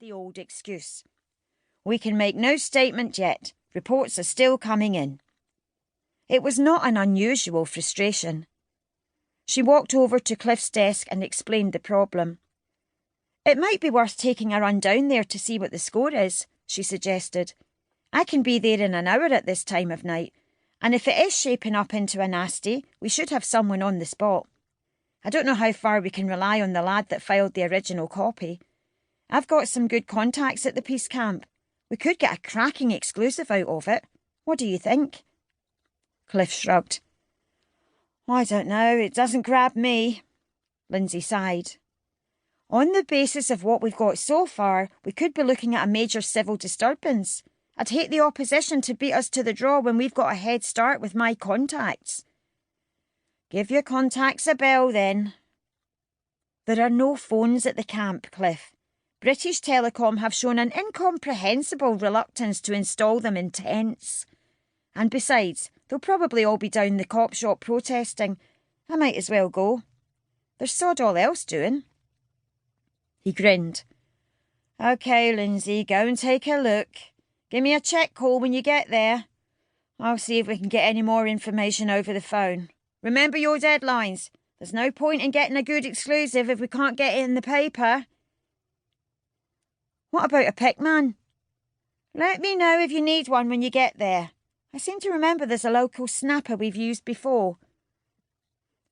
the old excuse. "We can make no statement yet. Reports are still coming in." It was not an unusual frustration. She walked over to Cliff's desk and explained the problem. "It might be worth taking a run down there to see what the score is," she suggested. "I can be there in an hour at this time of night, and if it is shaping up into a nasty, we should have someone on the spot. I don't know how far we can rely on the lad that filed the original copy. I've got some good contacts at the peace camp. We could get a cracking exclusive out of it. What do you think?" Cliff shrugged. "I don't know, it doesn't grab me." Lindsay sighed. "On the basis of what we've got so far, we could be looking at a major civil disturbance. I'd hate the opposition to beat us to the draw when we've got a head start with my contacts." "Give your contacts a bell, then." "There are no phones at the camp, Cliff. British Telecom have shown an incomprehensible reluctance to install them in tents. And besides, they'll probably all be down the cop shop protesting. I might as well go. There's sod all else doing." He grinned. "OK, Lindsay, go and take a look. Give me a check call when you get there. I'll see if we can get any more information over the phone. Remember your deadlines. There's no point in getting a good exclusive if we can't get it in the paper." "What about a pickman?" "Let me know if you need one when you get there. I seem to remember there's a local snapper we've used before."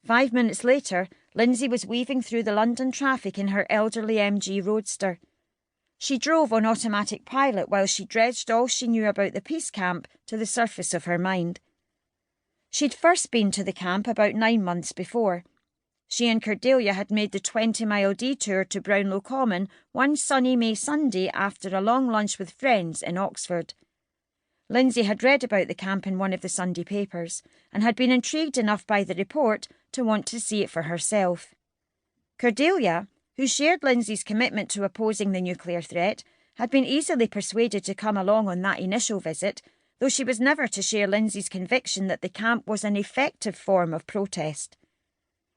5 minutes later, Lindsay was weaving through the London traffic in her elderly MG Roadster. She drove on automatic pilot while she dredged all she knew about the peace camp to the surface of her mind. She'd first been to the camp about 9 months before. She and Cordelia had made the 20-mile detour to Brownlow Common one sunny May Sunday after a long lunch with friends in Oxford. Lindsay had read about the camp in one of the Sunday papers and had been intrigued enough by the report to want to see it for herself. Cordelia, who shared Lindsay's commitment to opposing the nuclear threat, had been easily persuaded to come along on that initial visit, though she was never to share Lindsay's conviction that the camp was an effective form of protest.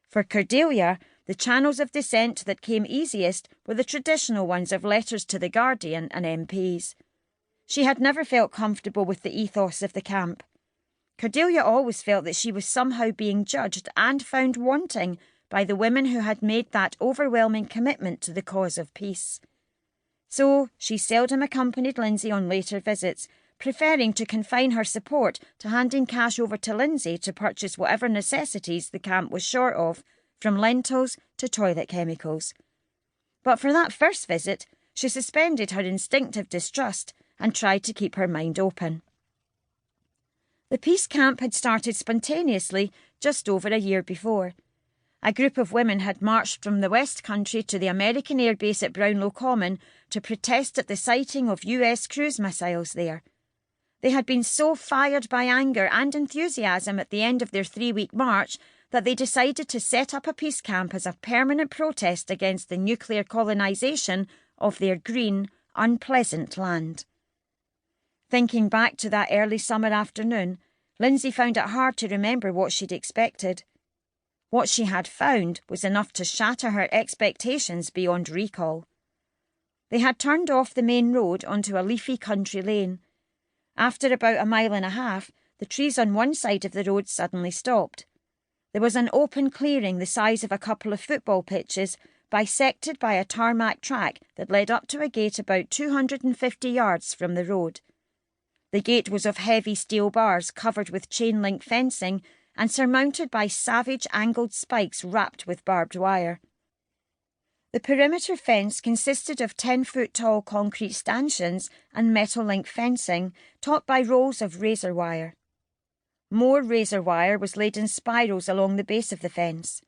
For Cordelia, the channels of dissent that came easiest were the traditional ones of letters to the Guardian and MPs. She had never felt comfortable with the ethos of the camp. Cordelia always felt that she was somehow being judged and found wanting by the women who had made that overwhelming commitment to the cause of peace. So she seldom accompanied Lindsay on later visits, preferring to confine her support to handing cash over to Lindsay to purchase whatever necessities the camp was short of, from lentils to toilet chemicals. But for that first visit, she suspended her instinctive distrust and tried to keep her mind open. The peace camp had started spontaneously just over a year before. A group of women had marched from the West Country to the American Air Base at Brownlow Common to protest at the sighting of US cruise missiles there. They had been so fired by anger and enthusiasm at the end of their 3-week march that they decided to set up a peace camp as a permanent protest against the nuclear colonisation of their green, unpleasant land. Thinking back to that early summer afternoon, Lindsay found it hard to remember what she'd expected. What she had found was enough to shatter her expectations beyond recall. They had turned off the main road onto a leafy country lane. After about 1.5 miles, the trees on one side of the road suddenly stopped. There was an open clearing the size of a couple of football pitches, bisected by a tarmac track that led up to a gate about 250 yards from the road. The gate was of heavy steel bars covered with chain-link fencing and surmounted by savage angled spikes wrapped with barbed wire. The perimeter fence consisted of 10-foot-tall concrete stanchions and metal-link fencing topped by rolls of razor wire. More razor wire was laid in spirals along the base of the fence.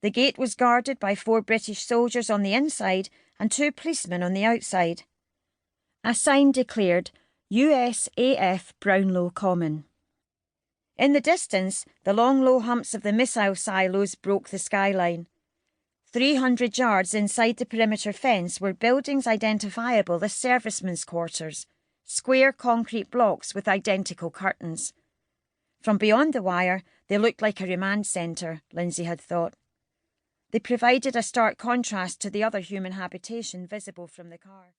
The gate was guarded by 4 British soldiers on the inside and 2 policemen on the outside. A sign declared USAF Brownlow Common. In the distance, the long low humps of the missile silos broke the skyline. 300 yards inside the perimeter fence were buildings identifiable as servicemen's quarters, square concrete blocks with identical curtains. From beyond the wire, they looked like a remand centre, Lindsay had thought. They provided a stark contrast to the other human habitation visible from the car.